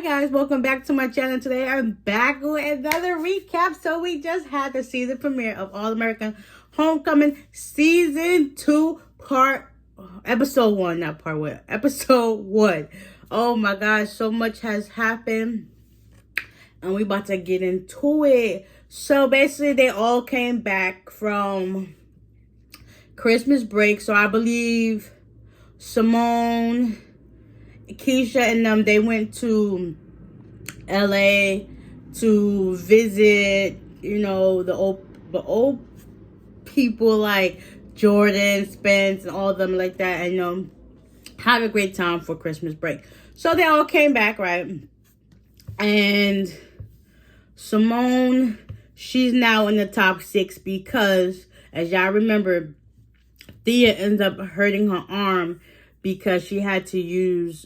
guys, welcome back to my channel. Today I'm back with another recap. So we just had the season premiere of All American Homecoming season 2 episode 1, not part 1, episode 1. Oh my gosh, so much has happened and we about to get into it. So basically they all came back from Christmas break. So I believe Simone, Keisha and them, they went to LA to visit, the old people like Jordan, Spence, and all of them like that, and have a great time for Christmas break. So they all came back, right? And Simone, she's now in the top 6 because, as y'all remember, Thea ends up hurting her arm because she had to use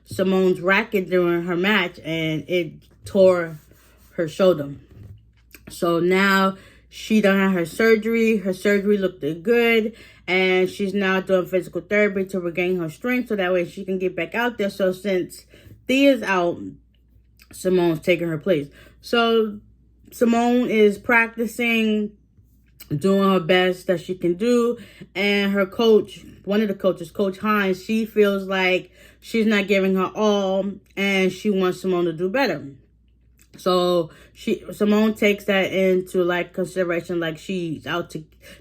Simone's racket during her match and it tore her shoulder. So now she done had her surgery. Her surgery looked good and she's now doing physical therapy to regain her strength so that way she can get back out there. So since Thea's out, Simone's taking her place. So Simone is practicing, doing her best that she can do, and her coach, one of the coaches, Coach Hines, she feels like she's not giving her all and she wants Simone to do better. So Simone takes that into consideration, like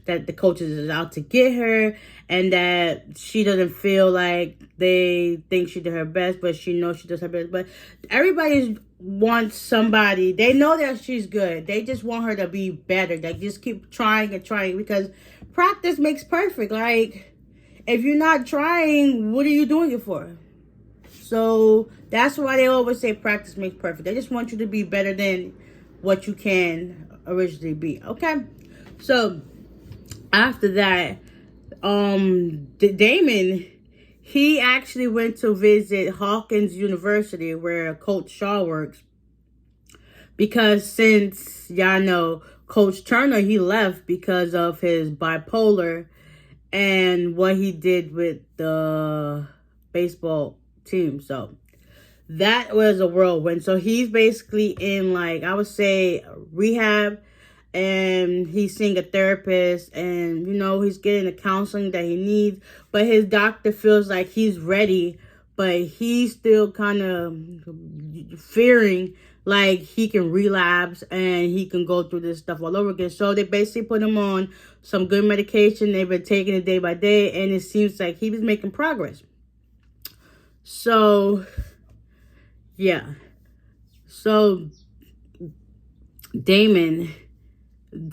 that the coaches is out to get her, and that she doesn't feel like they think she did her best, but she knows she does her best. But everybody wants somebody, they know that she's good, they just want her to be better. They just keep trying and trying because practice makes perfect. Like, if you're not trying, what are you doing it for? So that's why they always say practice makes perfect. They just want you to be better than what you can originally be. Okay. So after that, Damon, he actually went to visit Hawkins University where Coach Shaw works. Because since y'all know, Coach Turner, he left because of his bipolar and what he did with the baseball team. So that was a whirlwind. So he's basically in, like, I would say, rehab, and he's seeing a therapist, and he's getting the counseling that he needs, but his doctor feels like he's ready, but he's still kind of fearing like he can relapse and he can go through this stuff all over again. So they basically put him on some good medication. They've been taking it day by day, and it seems like he was making progress. So, yeah. So, Damon,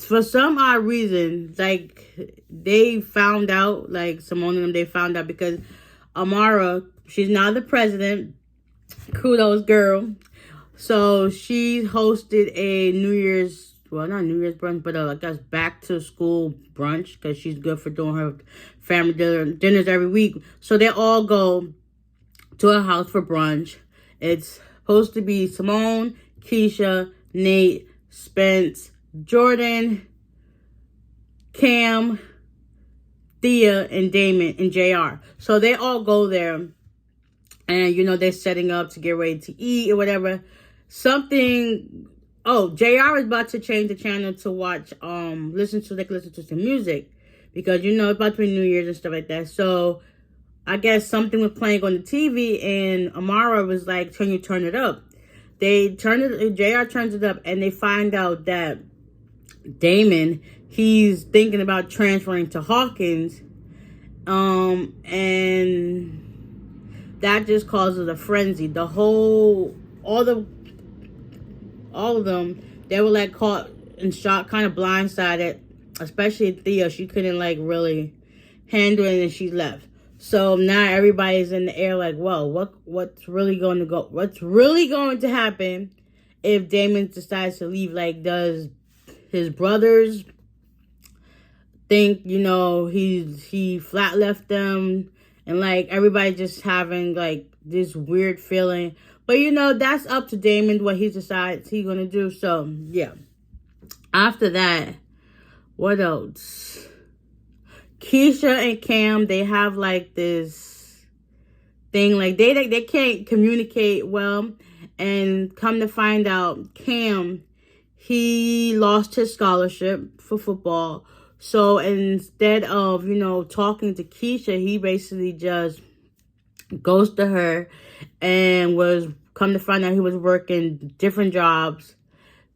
for some odd reason, like, they found out, like, Simone and them, they found out because Amara, she's now the president. Kudos, girl. So, she hosted a New Year's, well, not New Year's brunch, but I guess back to school brunch because she's good for doing her family dinners every week. So, they all go to a house for brunch. It's supposed to be Simone, Keisha, Nate, Spence, Jordan, Cam, Thea, and Damon, and JR. So they all go there. And, they're setting up to get ready to eat or whatever. JR is about to change the channel to watch, listen to some music. Because, it's about to be New Year's and stuff like that. So I guess something was playing on the TV, and Amara was like, "Can you turn it up?" JR turns it up, and they find out that Damon, he's thinking about transferring to Hawkins, and that just causes a frenzy. All of them, they were like caught in shock, kind of blindsided, especially Thea. She couldn't like really handle it, and she left. So now everybody's in the air like, well, what's really going to happen if Damon decides to leave? Like, does his brothers think, he flat left them? And like everybody just having like this weird feeling. But that's up to Damon what he decides he's gonna do. So yeah. After that, what else? Keisha and Cam, they have like this thing. Like they can't communicate well, and come to find out, Cam, he lost his scholarship for football. So instead of, talking to Keisha, he basically just goes to her and was come to find out he was working different jobs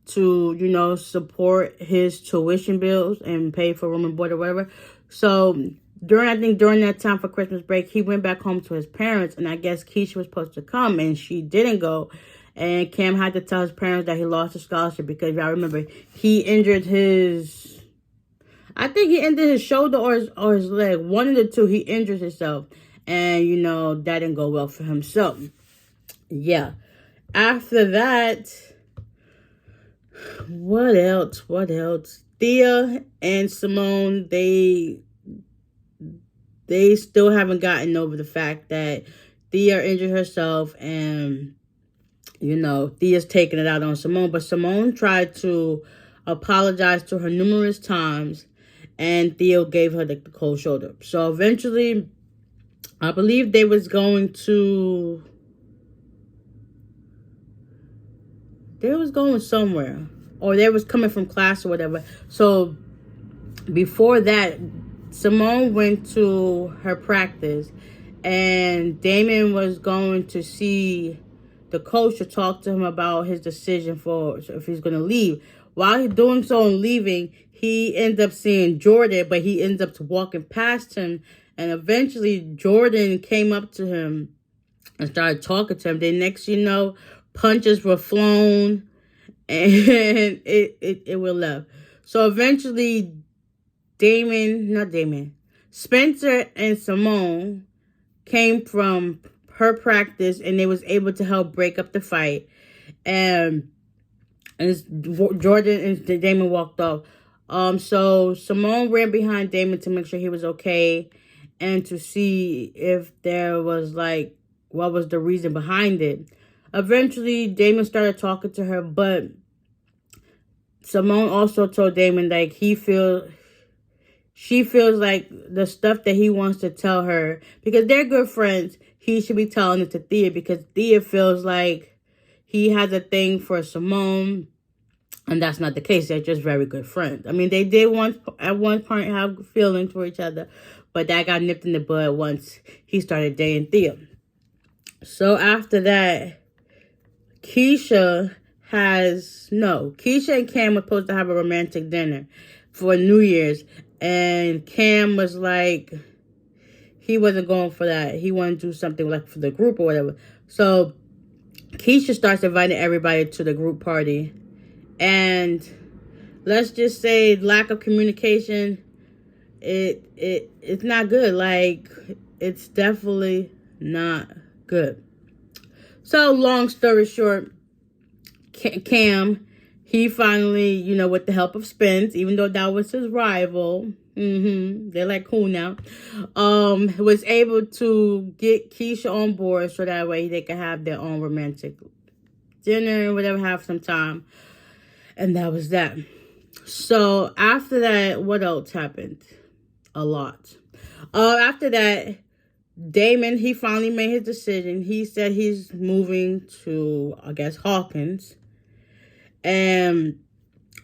to, support his tuition bills and pay for room and board or whatever. So during that time for Christmas break, he went back home to his parents, and I guess Keisha was supposed to come and she didn't go. And Cam had to tell his parents that he lost his scholarship because y'all remember he injured his, I think he injured his shoulder or his leg. One of the two, he injured himself. And, that didn't go well for him. So, yeah. After that, what else? Thea and Simone, they still haven't gotten over the fact that Thea injured herself, and Thea's taking it out on Simone. But Simone tried to apologize to her numerous times, and Theo gave her the cold shoulder. So eventually, I believe they was going somewhere, or they was coming from class or whatever. So before that, Simone went to her practice, and Damon was going to see the coach to talk to him about his decision for if he's going to leave. While he's doing so and leaving, he ends up seeing Jordan, but he ends up walking past him, and eventually Jordan came up to him and started talking to him. Then next punches were flown, and it was left. So eventually Spencer and Simone came from her practice, and they was able to help break up the fight. And Jordan and Damon walked off. So Simone ran behind Damon to make sure he was okay, and to see if there was what was the reason behind it. Eventually, Damon started talking to her, but Simone also told Damon she feels like the stuff that he wants to tell her, because they're good friends, he should be telling it to Thea, because Thea feels like he has a thing for Simone, and that's not the case. They're just very good friends. I mean, they did at one point have feelings for each other, but that got nipped in the bud once he started dating Thea. So after that, Keisha and Cam were supposed to have a romantic dinner for New Year's, and Cam was like, he wasn't going for that. He wanted to do something like for the group or whatever. So Keisha starts inviting everybody to the group party, and let's just say lack of communication, it's not good. It's definitely not good. So long story short, Cam, he finally, with the help of Spence, even though that was his rival, they're cool now, was able to get Keisha on board so that way they could have their own romantic dinner or whatever, have some time. And that was that. So after that, what else happened? A lot. After that, Damon, he finally made his decision. He said he's moving to, I guess, Hawkins. And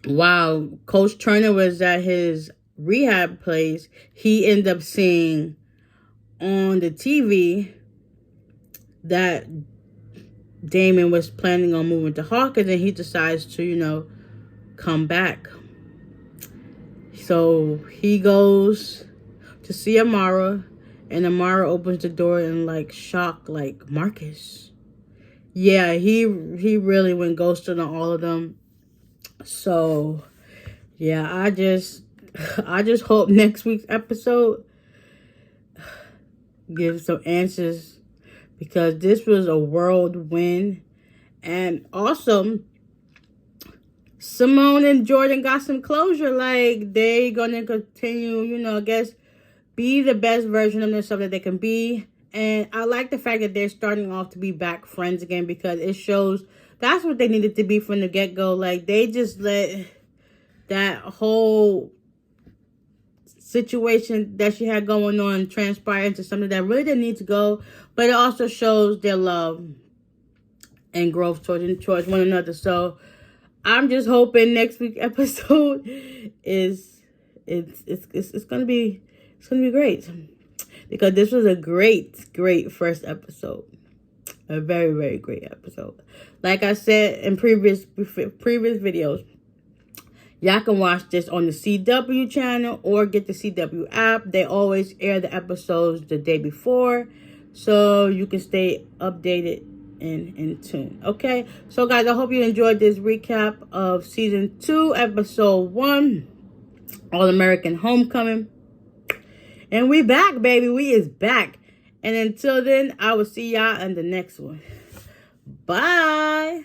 while Coach Turner was at his rehab place, he ended up seeing on the TV that Damon was planning on moving to Hawkins, and he decides to, come back. So he goes to see Amara, and Amara opens the door in shock, Marcus. Yeah, he really went ghosted on all of them. So yeah, I just hope next week's episode gives some answers, because this was a whirlwind. And also, Simone and Jordan got some closure. They gonna continue, I guess, be the best version of themselves that they can be. And I like the fact that they're starting off to be back friends again, because it shows that's what they needed to be from the get-go. They just let that whole situation that she had going on transpire into something that really didn't need to go, but it also shows their love and growth towards one another. So I'm just hoping next week's episode is it's gonna be great, because this was a great first episode, a very great episode. Like I said in previous videos, y'all can watch this on the CW channel or get the CW app. They always air the episodes the day before, so you can stay updated and in tune. Okay, so guys, I hope you enjoyed this recap of season 2, episode 1, All American Homecoming. And we back, baby. We is back. And until then, I will see y'all in the next one. Bye.